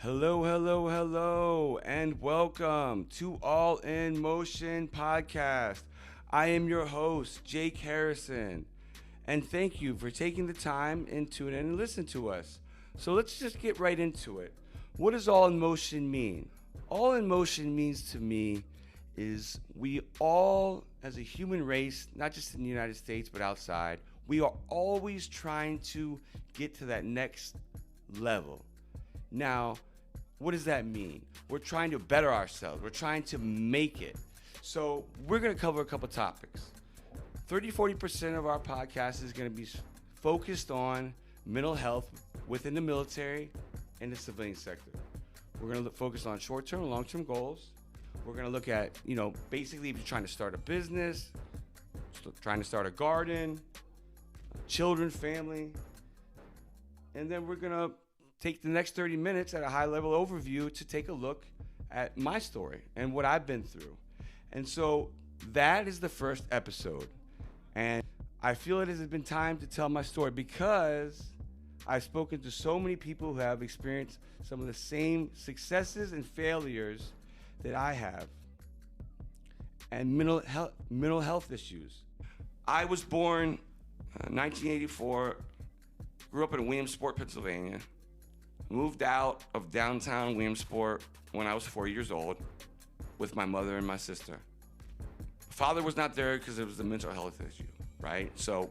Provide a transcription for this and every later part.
Hello, hello, hello, and welcome to All in Motion Podcast. I am your host, Jake Harrison, and thank you for taking the time and tune in and listen to us. So let's just get right into it. What does All in Motion mean? All in Motion means to me is we all, as a human race, not just in the United States but outside, we are always trying to get to that next level. Now, what does that mean? We're trying to better ourselves. We're trying to make it. So we're going to cover a couple topics. 30-40% of our podcast is going to be focused on mental health within the military and the civilian sector. We're going to focus on short-term and long-term goals. We're going to look at, basically if you're trying to start a business, trying to start a garden, children, family. And then we're going to take the next 30 minutes at a high-level overview to take a look at my story and what I've been through. And so that is the first episode. And I feel it has been time to tell my story because I've spoken to so many people who have experienced some of the same successes and failures that I have, and mental health issues. I was born 1984, grew up in Williamsport, Pennsylvania. Moved out of downtown Williamsport when I was 4 years old with my mother and my sister. Father was not there because it was a mental health issue, right? So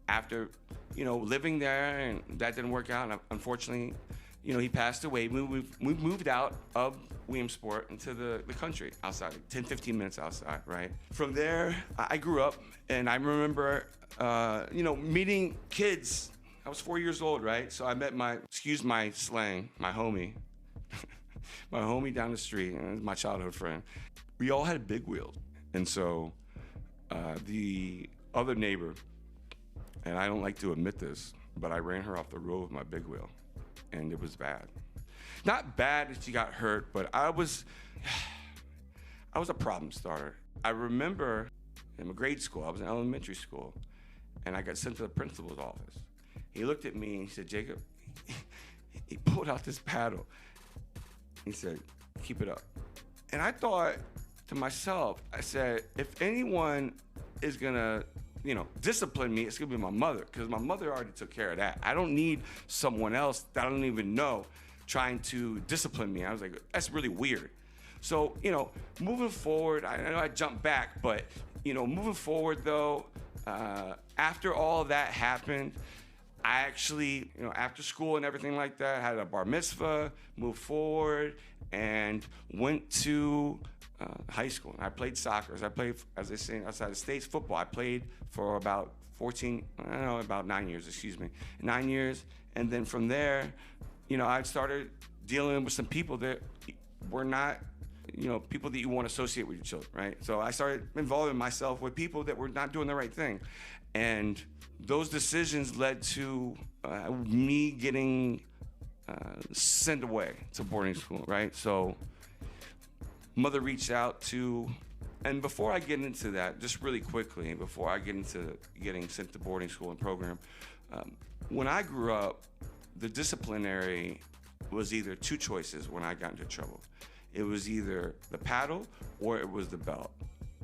after, living there and that didn't work out, and unfortunately, he passed away. We moved out of Williamsport into the country outside, 10, 15 minutes outside, right? From there, I grew up, and I remember, meeting kids. I was 4 years old, right? So I met excuse my slang, my homie. My homie down the street, my childhood friend. We all had big wheels. And so the other neighbor, and I don't like to admit this, but I ran her off the road with my big wheel. And it was bad. Not bad that she got hurt, but I was a problem starter. I remember in my grade school, I was in elementary school, and I got sent to the principal's office. He looked at me and he said, Jacob, he pulled out this paddle. He said, keep it up. And I thought to myself, I said, if anyone is gonna, discipline me, it's gonna be my mother, because my mother already took care of that. I don't need someone else that I don't even know trying to discipline me. I was like, that's really weird. So, moving forward, I know I jumped back, but, moving forward though, after all that happened, I actually, after school and everything like that, had a bar mitzvah, moved forward, and went to high school. And I played soccer. I played, as they say, outside the States, football. I played for about 9 years, 9 years. And then from there, I started dealing with some people that were not, people that you want to associate with your children, right? So I started involving myself with people that were not doing the right thing. And those decisions led to me getting sent away to boarding school, right? So mother reached out to, and before I get into that, just really quickly, before I get into getting sent to boarding school and program, when I grew up, the disciplinary was either two choices when I got into trouble. It was either the paddle or it was the belt.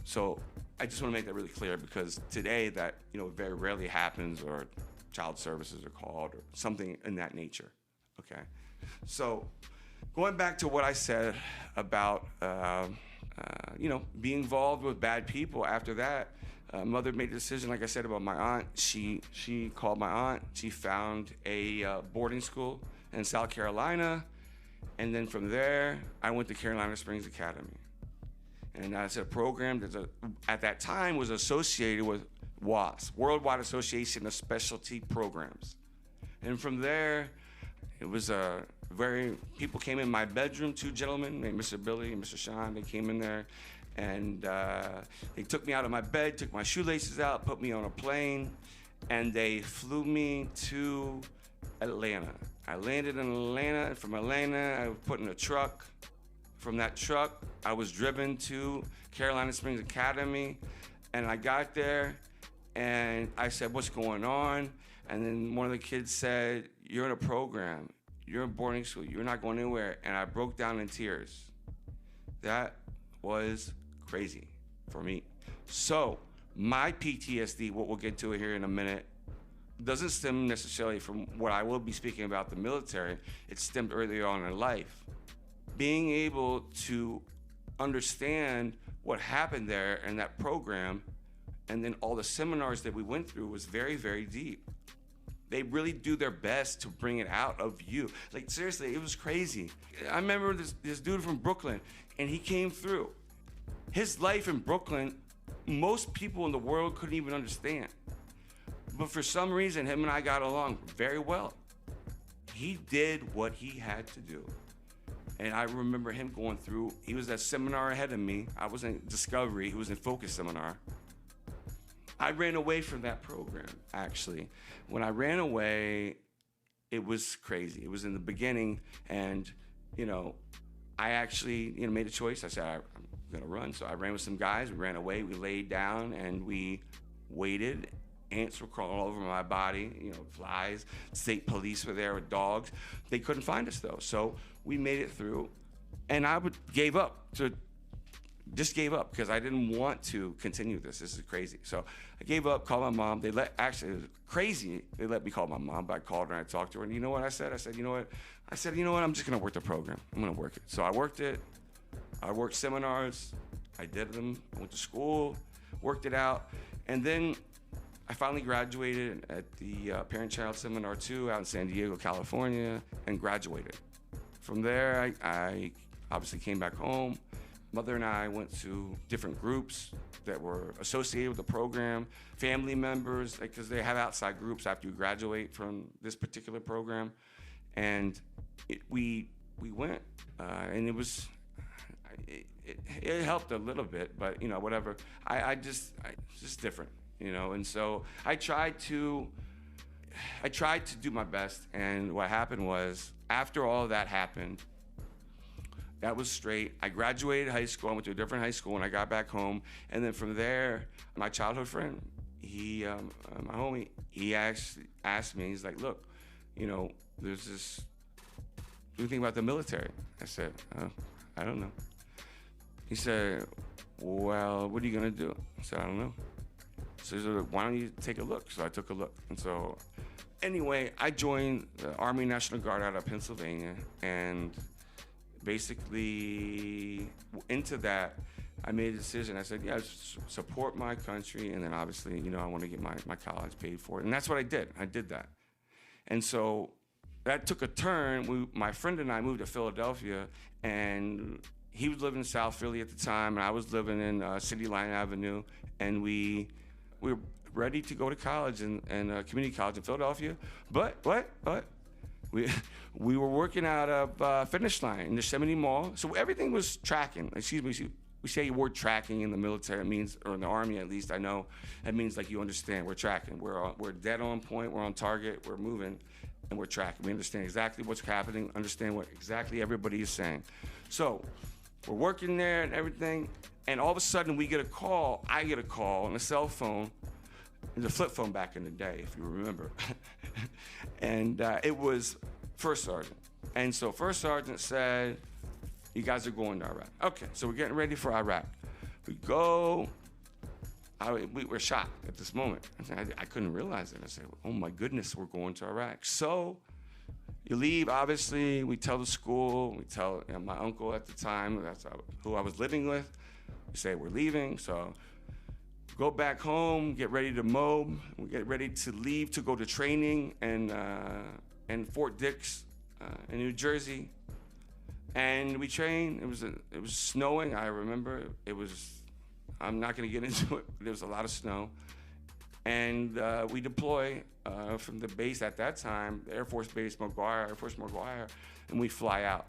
So I just want to make that really clear, because today that, very rarely happens, or child services are called or something in that nature, okay? So going back to what I said about, being involved with bad people, after that, mother made a decision, like I said, about my aunt. She called my aunt. She found a boarding school in South Carolina. And then from there, I went to Carolina Springs Academy. And that's a program that at that time was associated with WASP, Worldwide Association of Specialty Programs. And from there, it was people came in my bedroom, two gentlemen named Mr. Billy and Mr. Sean. They came in there and they took me out of my bed, took my shoelaces out, put me on a plane, and they flew me to Atlanta. I landed in Atlanta, and from Atlanta, I was put in a truck. From that truck, I was driven to Carolina Springs Academy, and I got there, and I said, what's going on? And then one of the kids said, you're in a program. you're in boarding school. You're not going anywhere. And I broke down in tears. That was crazy for me. So my PTSD, what we'll get to here in a minute, doesn't stem necessarily from what I will be speaking about the military. It stemmed earlier on in life. Being able to understand what happened there in that program, and then all the seminars that we went through, was very, very deep. They really do their best to bring it out of you. Like, seriously, it was crazy. I remember this dude from Brooklyn, and he came through. His life in Brooklyn, most people in the world couldn't even understand. But for some reason, him and I got along very well. He did what he had to do. And I remember him going through, he was that seminar ahead of me. I was in Discovery, he was in Focus Seminar. I ran away from that program, actually. When I ran away, it was crazy. It was in the beginning, and, I actually, made a choice. I said, I'm gonna run. So I ran with some guys, we ran away, we laid down, and we waited. Ants were crawling all over my body, flies. State police were there with dogs. They couldn't find us, though. So we made it through, and I gave up because I didn't want to continue this. This is crazy. So I gave up, called my mom. It was crazy. They let me call my mom, but I called her and I talked to her. And you know what I said? I said, you know what? I'm just going to work the program. I'm going to work it. So I worked it. I worked seminars. I did them. I went to school, worked it out. And then I finally graduated at the Parent-Child Seminar 2 out in San Diego, California, and graduated. From there, I obviously came back home. Mother and I went to different groups that were associated with the program, family members, because they have outside groups after you graduate from this particular program. And we went, and it helped a little bit, but whatever. It's just different, and so I tried to do my best. And what happened was, after all of that happened, that was straight. I graduated high school. I went to a different high school when I got back home. And then from there, my childhood friend, my homie, he actually asked me, he's like, look, there's this, what do you think about the military? I said, I don't know. He said, well, what are you gonna do? I said, I don't know. So he said, why don't you take a look? So I took a look. And so anyway, I joined the Army National Guard out of Pennsylvania, and basically into that, I made a decision. I said, yeah, support my country, and then obviously, I want to get my college paid for it. And that's what I did. I did that. And so that took a turn. My friend and I moved to Philadelphia, and he was living in South Philly at the time, and I was living in City Line Avenue, and we were ready to go to college and community college in Philadelphia. But we were working out of Finish Line in the Yosemite Mall, so everything was tracking. Excuse me. We say the word tracking in the military. It means, or in the Army at least, I know, it means like you understand. We're tracking. We're dead on point. We're on target. We're moving, and we're tracking. We understand exactly what's happening. Understand what exactly everybody is saying. So we're working there and everything, and all of a sudden we get a call. I get a call on a cell phone. It was a flip phone back in the day, if you remember. And it was First Sergeant. And so First Sergeant said, you guys are going to Iraq. Okay, so we're getting ready for Iraq. We go. We were shocked at this moment. I couldn't realize it. I said, oh my goodness, we're going to Iraq. So you leave, obviously. We tell the school. We tell my uncle at the time, that's who I was living with. We say we're leaving. So go back home, get ready to mow. We get ready to leave to go to training in Fort Dix in New Jersey. And we trained. It was snowing. I remember I'm not going to get into it, but there was a lot of snow. And we deploy from the base at that time, the Air Force Base Air Force McGuire, and we fly out.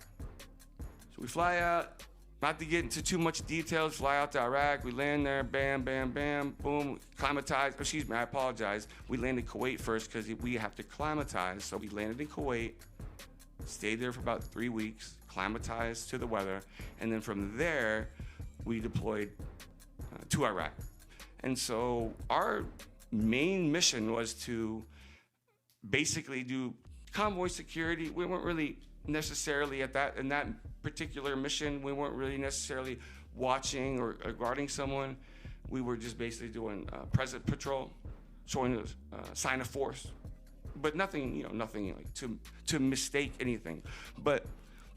So we fly out. Not to get into too much details, fly out to Iraq. We land there, bam, bam, bam, boom, climatize. Excuse me, I apologize. We landed Kuwait first because we have to climatize. So we landed in Kuwait, stayed there for about 3 weeks, climatized to the weather, and then from there, we deployed to Iraq. And so our main mission was to basically do convoy security, we weren't really necessarily in that particular mission, we weren't really necessarily watching or guarding someone. We were just basically doing present patrol, showing a sign of force, but nothing like to mistake anything. But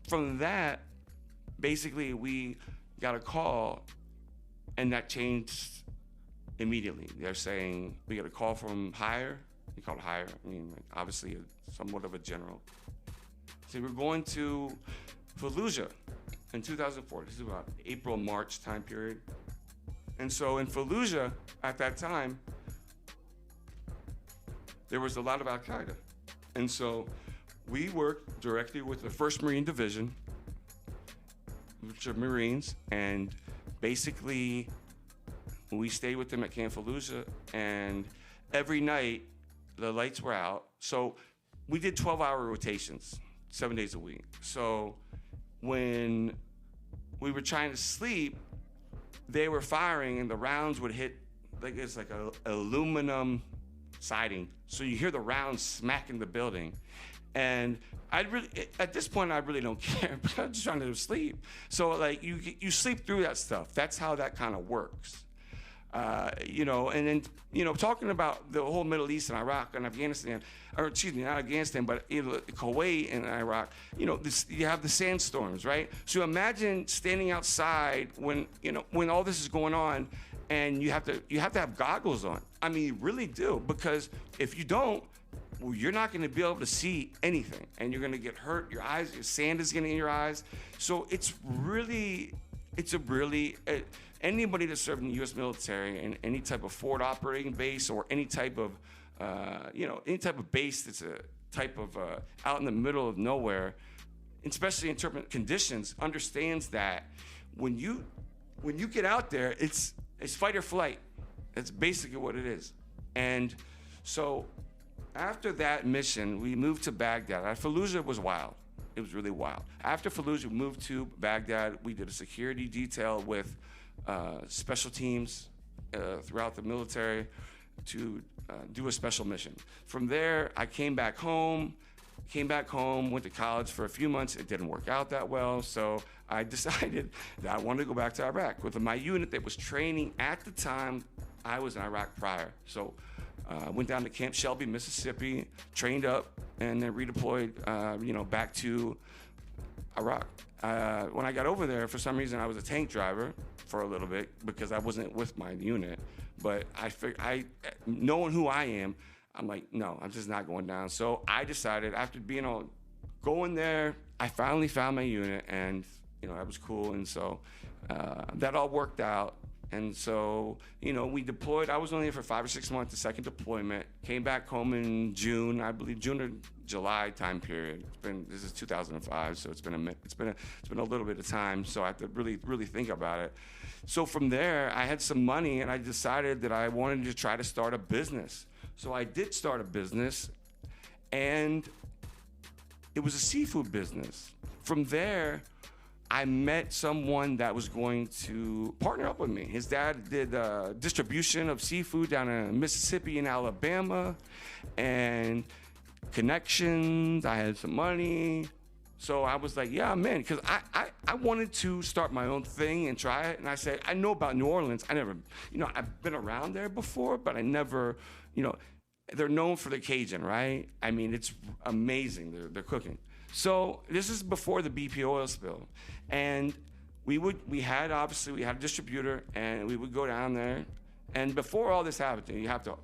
from that, basically we got a call, and that changed immediately. They're saying we got a call from higher. We call it higher. I mean, like, obviously somewhat of a general. So we're going to Fallujah in 2004. This is about April, March time period. And so in Fallujah at that time, there was a lot of Al-Qaeda. And so we worked directly with the 1st Marine Division, which are Marines, and basically we stayed with them at Camp Fallujah, and every night the lights were out. So we did 12-hour rotations, 7 days a week. So when we were trying to sleep, they were firing, and the rounds would hit, like it's like a aluminum siding. So you hear the rounds smacking the building. And at this point, I really don't care, but I'm just trying to sleep. So like you sleep through that stuff. That's how that kind of works. And then, talking about the whole Middle East and Iraq and Afghanistan, or excuse me, not Afghanistan, but Kuwait and Iraq, you have the sandstorms, right? So imagine standing outside when all this is going on, and you have to have goggles on. I mean, you really do, because if you don't, well, you're not going to be able to see anything, and you're going to get hurt. Your sand is getting in your eyes. So anybody that served in the U.S. military in any type of forward operating base or any type of base that's a type of out in the middle of nowhere, especially in turbulent conditions, understands that when you get out there, it's fight or flight. That's basically what it is. And so after that mission, we moved to Baghdad. Fallujah was wild. It was really wild. After Fallujah, we moved to Baghdad. We did a security detail with special teams throughout the military to do a special mission. From there, I came back home, went to college for a few months. It didn't work out that well, so I decided that I wanted to go back to Iraq with my unit that was training at the time. I was in Iraq prior. So went down to Camp Shelby, Mississippi, trained up, and then redeployed back to Iraq. When I got over there, for some reason, I was a tank driver for a little bit because I wasn't with my unit. But knowing who I am, I'm like, no, I'm just not going down. So I decided, after going there, I finally found my unit, and that was cool. And so that all worked out. And so, we deployed. I was only there for 5 or 6 months, the second deployment. Came back home in June, I believe, June or July time period. This is 2005, so it's been a little bit of time. So I have to really, really think about it. So from there, I had some money, and I decided that I wanted to try to start a business. So I did start a business, and it was a seafood business. From there, I met someone that was going to partner up with me. His dad did distribution of seafood down in Mississippi and Alabama, and connections. I had some money. So I was like, yeah, I'm in, because I wanted to start my own thing and try it. And I said, I know about New Orleans. I never, I've been around there before, but I never, they're known for the Cajun, right? I mean, it's amazing, their cooking. So this is before the BP oil spill. And we had a distributor, and we would go down there. And before all this happened,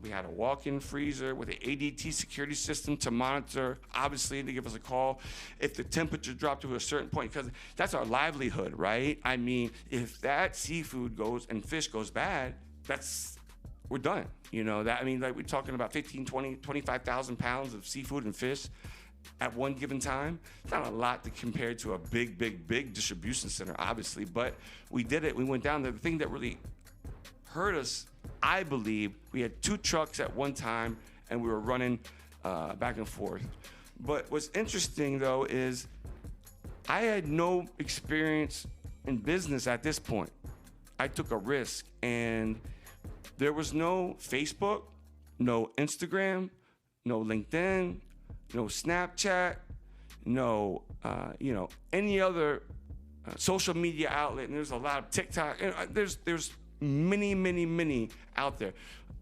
we had a walk-in freezer with an ADT security system to monitor, obviously, to give us a call if the temperature dropped to a certain point, because that's our livelihood, right? I mean, if that seafood and fish goes bad, we're done. Like we're talking about 15, 20, 25,000 pounds of seafood and fish at one given time. It's not a lot to compare to a big distribution center, obviously, but we did it. We went down there. The thing that really hurt us, I believe, we had 2 trucks at one time, and we were running back and forth. But what's interesting, though, is I had no experience in business at this point. I took a risk, and there was no Facebook, no Instagram, no LinkedIn, no Snapchat, no, any other social media outlet. And there's a lot of TikTok. There's many out there.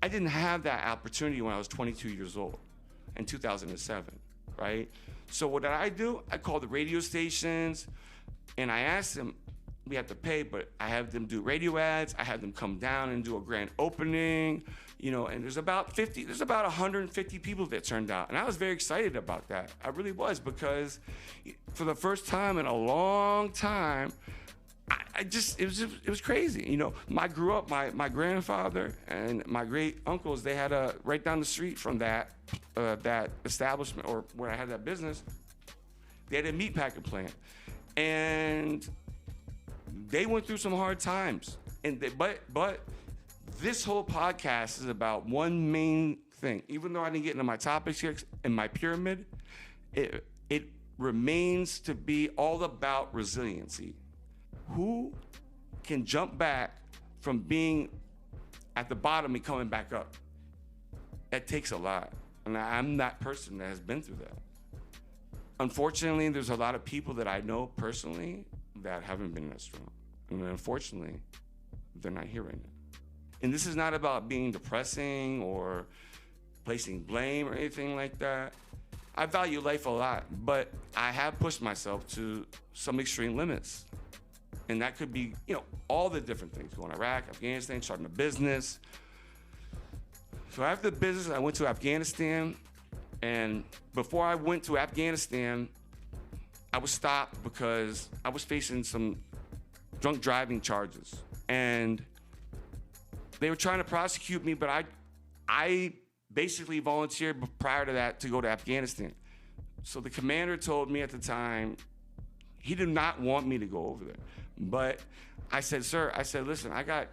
I didn't have that opportunity when I was 22 years old in 2007, right? So what did I do? I called the radio stations and I asked them, we have to pay, but I have them do radio ads. I have them come down and do a grand opening, and there's about 150 people that turned out. And I was very excited about that. I really was, because for the first time in a long time, it was crazy. I grew up, my grandfather and my great uncles, they had right down the street from that establishment, or where I had that business, they had a meatpacking plant. And they went through some hard times. But this whole podcast is about one main thing. Even though I didn't get into my topics here in my pyramid, it remains to be all about resiliency. Who can jump back from being at the bottom and coming back up? That takes a lot. And I'm that person that has been through that. Unfortunately, there's a lot of people that I know personally that haven't been that strong. And unfortunately, they're not here right now. And this is not about being depressing or placing blame or anything like that. I value life a lot, but I have pushed myself to some extreme limits. And that could be, all the different things, going to Iraq, Afghanistan, starting a business. So after the business, I went to Afghanistan. And before I went to Afghanistan, I was stopped because I was facing some drunk driving charges. And they were trying to prosecute me, but I basically volunteered prior to that to go to Afghanistan. So the commander told me at the time, he did not want me to go over there. But I said, sir, listen, I got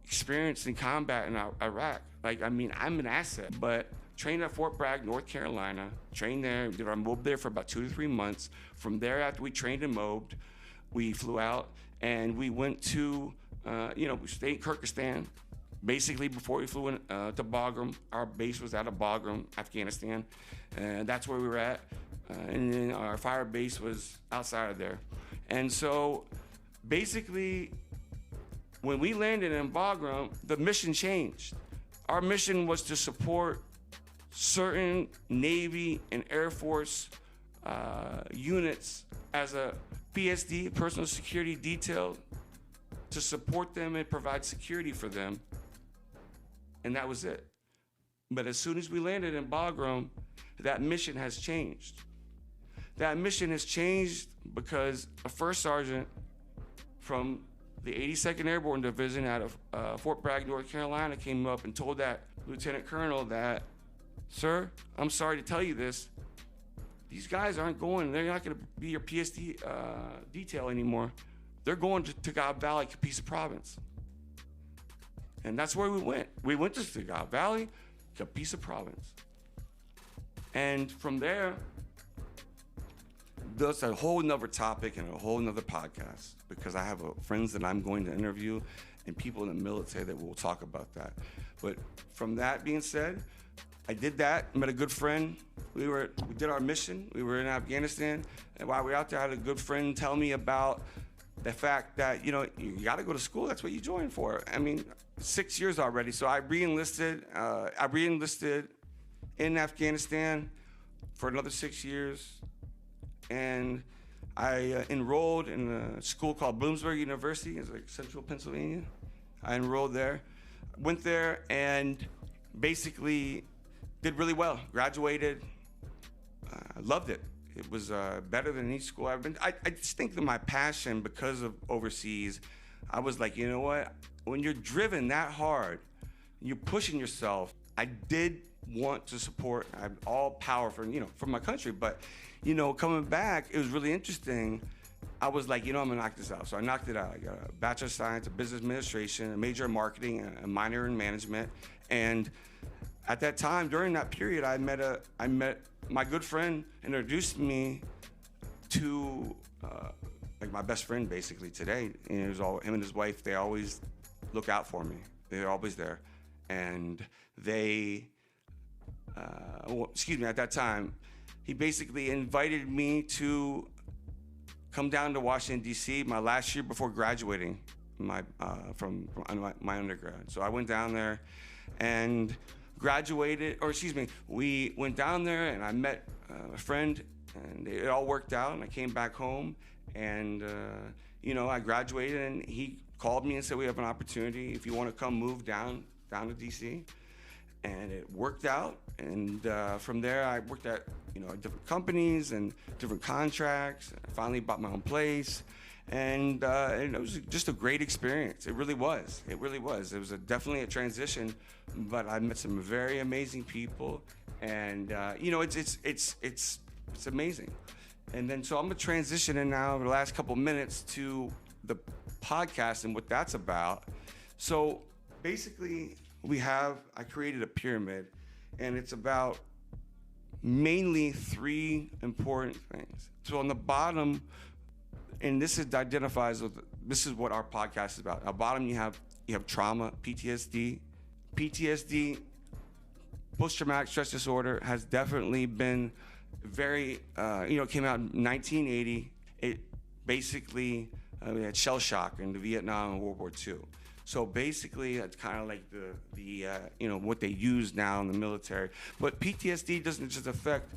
experience in combat in Iraq. I'm an asset. But trained at Fort Bragg, North Carolina, trained there, did our MOB there for about 2 to 3 months. From there, after we trained and MOBed, we flew out and we went to, we stayed in Kyrgyzstan. Basically, before we flew in to Bagram, our base was out of Bagram, Afghanistan. And that's where we were at. And then our fire base was outside of there. And so basically, when we landed in Bagram, the mission changed. Our mission was to support certain Navy and Air Force units as a PSD, personal security detail, to support them and provide security for them. And that was it. But as soon as we landed in Bagram, that mission has changed. That mission has changed because a first sergeant from the 82nd Airborne Division out of Fort Bragg, North Carolina, came up and told that lieutenant colonel that, sir, I'm sorry to tell you this, these guys aren't going, they're not going to be your PSD detail anymore. They're going to Tagab Valley, Kapisa Province. And that's where we went. We went to Tagab Valley, Kapisa Province. And from there, that's a whole nother topic and a whole nother podcast, because I have friends that I'm going to interview and people in the military that will talk about that. But from that being said, I did that, met a good friend. We did our mission. We were in Afghanistan. And while we were out there, I had a good friend tell me about the fact that, you got to go to school. That's what you joined for. 6 years already. So I re-enlisted. In Afghanistan for another 6 years. And I enrolled in a school called Bloomsburg University. It's like Central Pennsylvania. I enrolled there, went there, and basically did really well. Graduated. Loved it. It was better than any school I've been. I just think that my passion, because of overseas, I was like, you know what? When you're driven that hard, you're pushing yourself. I did want to support. I have all power for my country, but coming back, it was really interesting. I was like, I'm gonna knock this out. So I knocked it out. I got a Bachelor of Science, a Business Administration, a major in Marketing, and a minor in Management. And at that time, during that period, I met my good friend, introduced me to my best friend basically today. And it was all him and his wife. They always look out for me. They're always there, and they. At that time, he basically invited me to come down to Washington, D.C. my last year before graduating from my undergrad. So I went down there and graduated, we went down there and I met a friend, and it all worked out, and I came back home, and I graduated, and he called me and said, we have an opportunity if you want to come move down to DC. And it worked out, and from there I worked at different companies and different contracts. I finally bought my own place, and it was just a great experience. It really was. It was definitely a transition, but I met some very amazing people, and it's amazing. And then so I'm gonna transition in now over the last couple minutes to the podcast and what that's about. So basically, I created a pyramid, and it's about mainly three important things. So on the bottom, and this is what our podcast is about. At the bottom, you have trauma, PTSD. PTSD, post-traumatic stress disorder, has definitely been very, it came out in 1980. It basically, we had shell shock in Vietnam and World War II. So basically, it's kind of like the what they use now in the military. But PTSD doesn't just affect,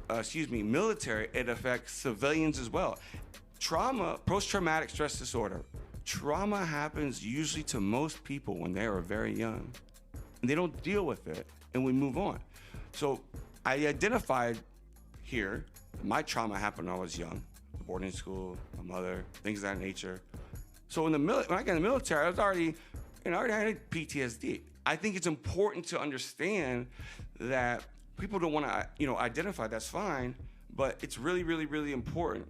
military. It affects civilians as well. Trauma, post-traumatic stress disorder. Trauma happens usually to most people when they are very young, and they don't deal with it, and we move on. So I identified here my trauma happened when I was young, boarding school, my mother, things of that nature. So when I got in the military, I already had PTSD. I think it's important to understand that people don't want to, identify. That's fine, but it's really, really, really important,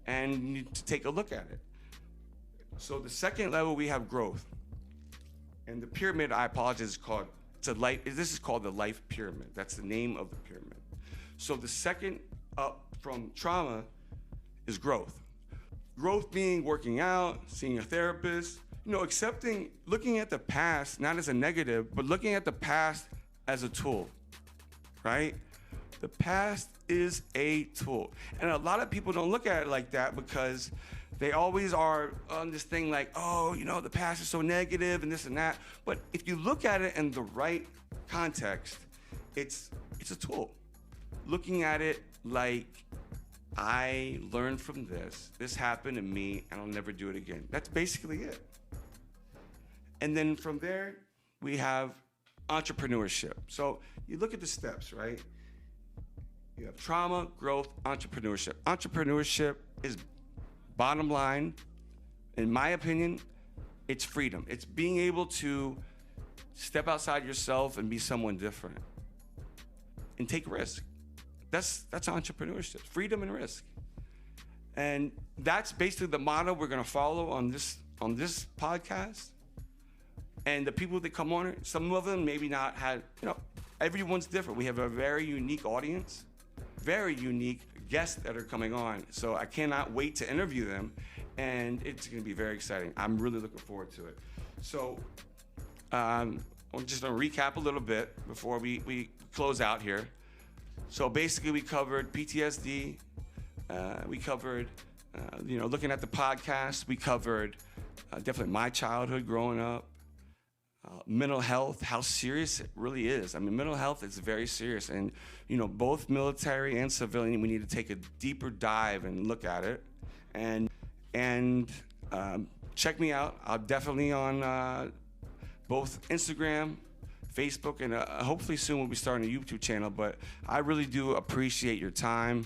and you need to take a look at it. So the second level, we have growth, and the pyramid, I apologize, this is called the life pyramid. That's the name of the pyramid. So the second up from trauma is growth. Growth being working out, seeing a therapist, looking at the past, not as a negative, but looking at the past as a tool, right? The past is a tool. And a lot of people don't look at it like that because they always are on this thing like, the past is so negative and this and that. But if you look at it in the right context, it's a tool. Looking at it like, I learned from this. This happened to me, and I'll never do it again. That's basically it. And then from there, we have entrepreneurship. So you look at the steps, right? You have trauma, growth, entrepreneurship. Entrepreneurship is, bottom line, in my opinion, it's freedom. It's being able to step outside yourself and be someone different and take risk. That's entrepreneurship, freedom and risk. And that's basically the motto we're gonna follow on this podcast. And the people that come on it, some of them maybe not had, everyone's different. We have a very unique audience, very unique guests that are coming on. So I cannot wait to interview them, and it's gonna be very exciting. I'm really looking forward to it. So I'm just gonna recap a little bit before we close out here. So basically, we covered PTSD. We covered, looking at the podcast. We covered definitely my childhood growing up. Mental health, how serious it really is. I mean, mental health is very serious. And, both military and civilian, we need to take a deeper dive and look at it. And check me out. I'm definitely on both Instagram, Facebook, and hopefully soon we'll be starting a YouTube channel. But I really do appreciate your time.